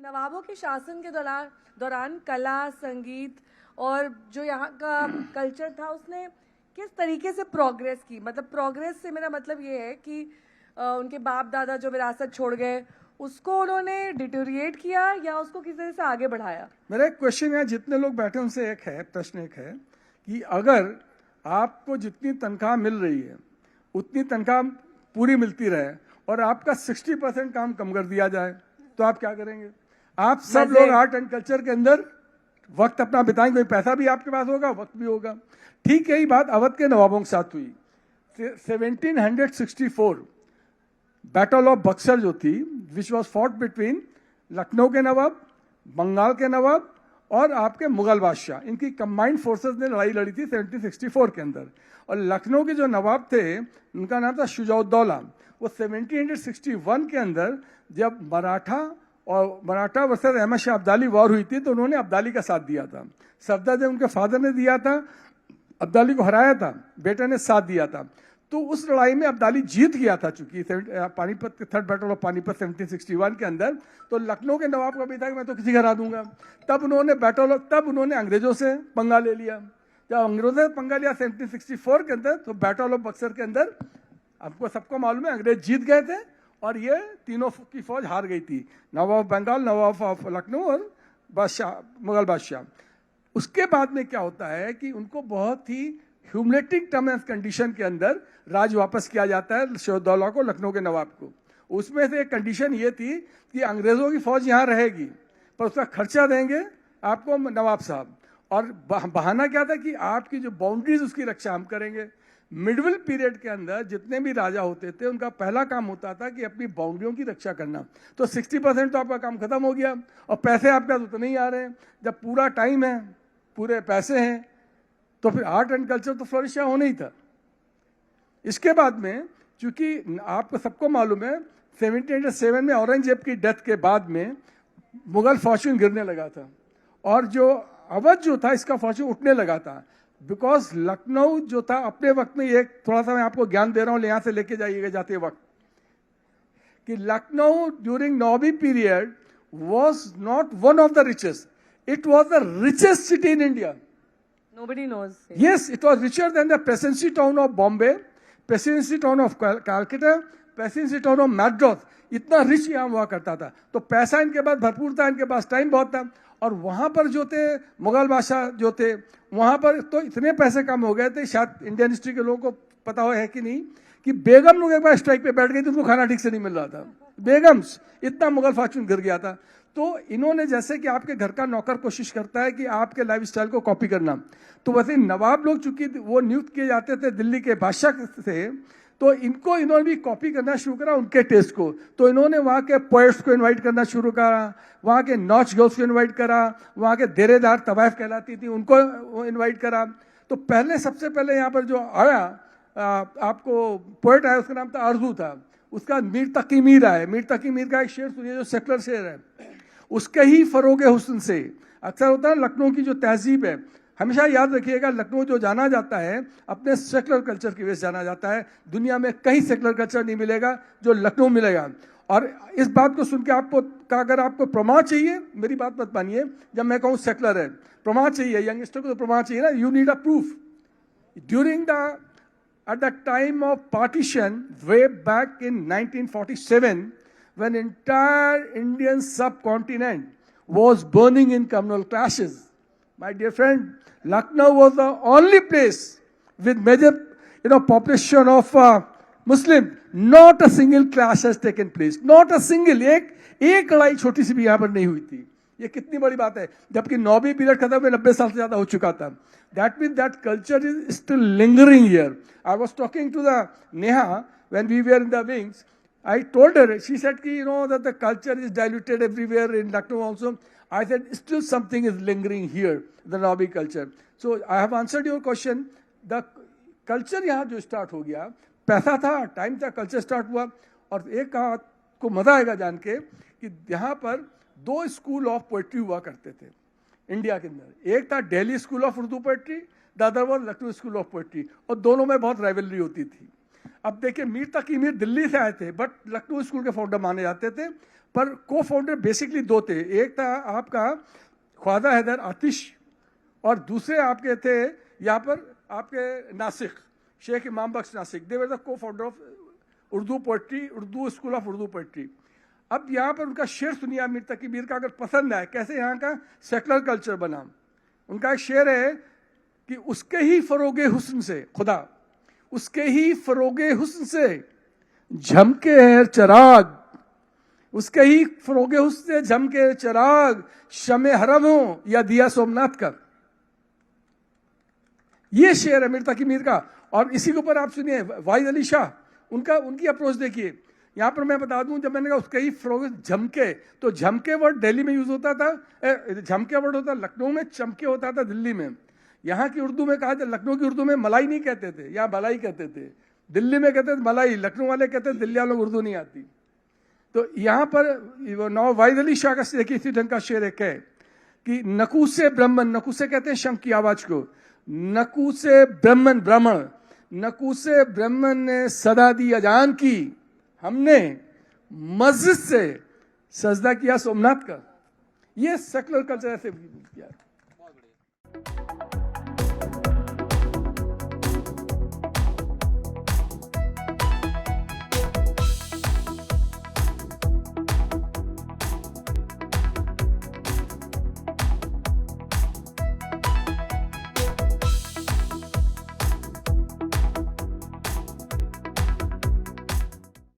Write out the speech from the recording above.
नवाबों के शासन के दौरान कला, संगीत और जो यहाँ का कल्चर था उसने किस तरीके से प्रोग्रेस की? मतलब प्रोग्रेस से मेरा मतलब ये है कि उनके बाप दादा जो विरासत छोड़ गए उसको उन्होंने डिटोरिएट किया या उसको किसी तरह से आगे बढ़ाया? मेरा एक क्वेश्चन है, जितने लोग बैठे उनसे एक है प्रश्न, एक है कि अगर आपको जितनी तनख्वाह मिल रही है उतनी तनख्वाह पूरी मिलती रहे और आपका 60% काम कम कर दिया जाए तो आप क्या करेंगे? आप सब लोग आर्ट एंड कल्चर के अंदर वक्त अपना बिताएंगे, कोई पैसा भी आपके पास होगा, वक्त भी होगा। ठीक यही बात अवध के नवाबों के साथ हुई। 1764 बैटल ऑफ बक्सर जो थी, which was fought between Lucknow के नवाब, बंगाल के नवाब और आपके मुगल बादशाह, इनकी कंबाइंड फोर्सेस ने लड़ाई लड़ी थी 1764 के अंदर। और लखनऊ के जो नवाब थे उनका नाम था शुजाउद्दौला। वो 1761 के अंदर जब मराठा वर्सेस अहमद शाह अब्दाली वॉर हुई थी तो उन्होंने अब्दाली का साथ दिया था। सफदर उनके फादर ने दिया था, अब्दाली को हराया था, बेटे ने साथ दिया था। तो उस लड़ाई में अब्दाली जीत गया था, चूंकि पानीपत के थर्ड बैटल ऑफ पानीपत 1761 के अंदर। तो लखनऊ के नवाब का भी था कि मैं तो किसी का हरा दूंगा। तब उन्होंने अंग्रेजों से पंगा ले लिया। जब अंग्रेजों से पंगा लिया 1764 के अंदर, तो बैटल ऑफ बक्सर के अंदर आपको सबको मालूम है अंग्रेज जीत गए थे और ये तीनों की फौज हार गई थी, नवाब ऑफ बंगाल, नवाब ऑफ लखनऊ और बादशाह, मुगल बादशाह। उसके बाद में क्या होता है कि उनको बहुत ही ह्यूमिलेटिंग टर्म एंड कंडीशन के अंदर राज वापस किया जाता है शुजाउद्दौला को, लखनऊ के नवाब को। उसमें से एक कंडीशन ये थी कि अंग्रेजों की फौज यहाँ रहेगी पर उसका खर्चा देंगे आपको नवाब साहब, और बहाना क्या था कि आपकी जो बाउंड्रीज उसकी रक्षा हम करेंगे। मिडविल पीरियड के अंदर जितने भी राजा होते थे उनका पहला काम होता था कि अपनी बाउंड्रियों की रक्षा करना। तो 60% तो आपका काम खत्म हो गया और पैसे आपके पास उतने ही आ रहे हैं। जब पूरा टाइम है, पूरे पैसे हैं, तो फिर आर्ट एंड कल्चर तो फ्लरिश होना ही था। इसके बाद में चूंकि आपको सबको मालूम है 1707 में औरंगजेब की डेथ के बाद में मुगल फॉर्च्यून गिरने लगा था और जो अवध जो था इसका फॉर्च्यून उठने लगा था। बिकॉज लखनऊ जो था अपने वक्त में, एक थोड़ा सा मैं आपको ज्ञान दे रहा हूं, यहाँ से लेके जाइएगा जाते वक्त, कि Lucknow during Nawabi period was not one of the richest, it was the richest city in India. Nobody knows. Yes, it was richer than the presidency town of Bombay, presidency town of Calcutta, presidency town of Madras। इतना rich यहाँ हुआ करता था। तो पैसा इनके पास भरपूर था, इनके पास टाइम बहुत था। और वहाँ पर जो थे मुगल बादशाह जो थे, वहाँ पर तो इतने पैसे कम हो गए थे, शायद इंडियन हिस्ट्री के लोगों को पता हो है कि नहीं, कि बेगम लोग एक बार स्ट्राइक पे बैठ गई थी, उनको खाना ठीक से नहीं मिल रहा था। बेगम्स, इतना मुगल फॉर्च्यून गिर गया था। तो इन्होंने, जैसे कि आपके घर का नौकर कोशिश करता है कि आपके लाइफस्टाइल को कॉपी करना, तो वैसे नवाब लोग चूंकि वो नियुक्त किए जाते थे दिल्ली के बादशाह से, तो इन्होंने भी कॉपी करना शुरू करा उनके टेस्ट को। तो इन्होंने वहाँ के पोएट्स को इनवाइट करना शुरू करा, वहाँ के नॉच गर्ल्स को इनवाइट करा, वहाँ के देरेदार तवायफ कहलाती थी उनको इनवाइट करा। तो सबसे पहले यहाँ पर जो आया आपको पोएट आया, उसका नाम था आरजू था, उसका मीर तकी मीर आया। मीर तकी मीर का एक शेर सुनिए जो सेकुलर शेर है, उसके ही फरोगे हुस्न से। अक्सर होता है लखनऊ की जो तहजीब है, हमेशा याद रखिएगा, लखनऊ जो जाना जाता है अपने सेकुलर कल्चर की वजह से जाना जाता है। दुनिया में कहीं सेकुलर कल्चर नहीं मिलेगा जो लखनऊ मिलेगा। और इस बात को सुन के आपको अगर आपको प्रमाण चाहिए, मेरी बात मत मानिए, जब मैं कहूँ सेकुलर है, प्रमाण चाहिए, यंगस्टर को तो प्रमाण चाहिए ना, you need a proof. During at the time of partition, way back in 1947, when entire Indian subcontinent was burning in communal clashes, my dear friend, Lucknow was the only place with major, population of Muslim. Not a single clash has taken place. Not a single. एक लड़ाई छोटी सी भी यहाँ पर नहीं हुई थी। ये कितनी बड़ी बात है, जबकि नौवीं पीरियड खत्म हुए 90 साल से ज्यादा हो चुका था। That means that culture is still lingering here. I was talking to the Neha when we were in the wings. I told her, she said, that the culture is diluted everywhere in Lucknow also. I said, still something is lingering here, the Nabi culture. So I have answered your question. The culture यहाँ जो start हो गया, पैसा था, time था, culture start हुआ। और एक को मजा आएगा जान के कि यहाँ पर 2 स्कूल ऑफ पोएट्री हुआ करते थे इंडिया के अंदर। एक था Delhi school of Urdu poetry, the other was Lucknow school of poetry, और दोनों में बहुत राइवलरी होती थी। अब देखिए, मीर तकी मीर दिल्ली से आए थे बट लखनऊ स्कूल के फाउंडर माने जाते थे। पर को फाउंडर बेसिकली दो थे, एक था आपका ख्वाजा हैदर आतिश और दूसरे आपके थे यहाँ पर आपके नासिक शेख इमाम बख्श नासिक। दे वर द को founder of Urdu poetry, Urdu school of Urdu poetry. अब यहाँ पर उनका शेर सुनिए आप मीर तकी मीर का, अगर पसंद आए कैसे यहाँ का सेकुलर कल्चर बना। उनका एक शेर है कि उसके ही फरोगे हुस्न से, खुदा उसके ही फरोगे हुस्न से झमके हैं चिराग, उसके ही फरोगे हुस्न से झमके चिराग, शमे हरम हो या दिया सोमनाथ का। ये शेर है मीर तकी मीर का। और इसी के ऊपर आप सुनिए वाहिद अली शाह, उनकी अप्रोच देखिए। यहाँ पर मैं बता दूं, जब मैंने कहा उसके ही फरोगे झमके, तो झमके वर्ड दिल्ली में यूज होता था, झमके वर्ड होता लखनऊ में, चमके होता था दिल्ली में। यहाँ की उर्दू में कहा, लखनऊ की उर्दू में मलाई नहीं कहते थे, या मलाई कहते थे, दिल्ली में कहते थे मलाई, लखनऊ वाले कहते थे दिल्ली वालों को उर्दू नहीं आती। तो यहाँ पर नौ वाहिद अली शाह का देखिए इसी ढंग का शेर एक है कि नकूसे ब्राह्मण, नकूसे कहते हैं शंख की आवाज को, नकूसे ब्राह्मण, ब्राह्मण नकूसे ब्राह्मण ने सदा दी अजान की, हमने मस्जिद से सजदा किया सोमनाथ का। ये सेकुलर कल्चर ऐसे किया।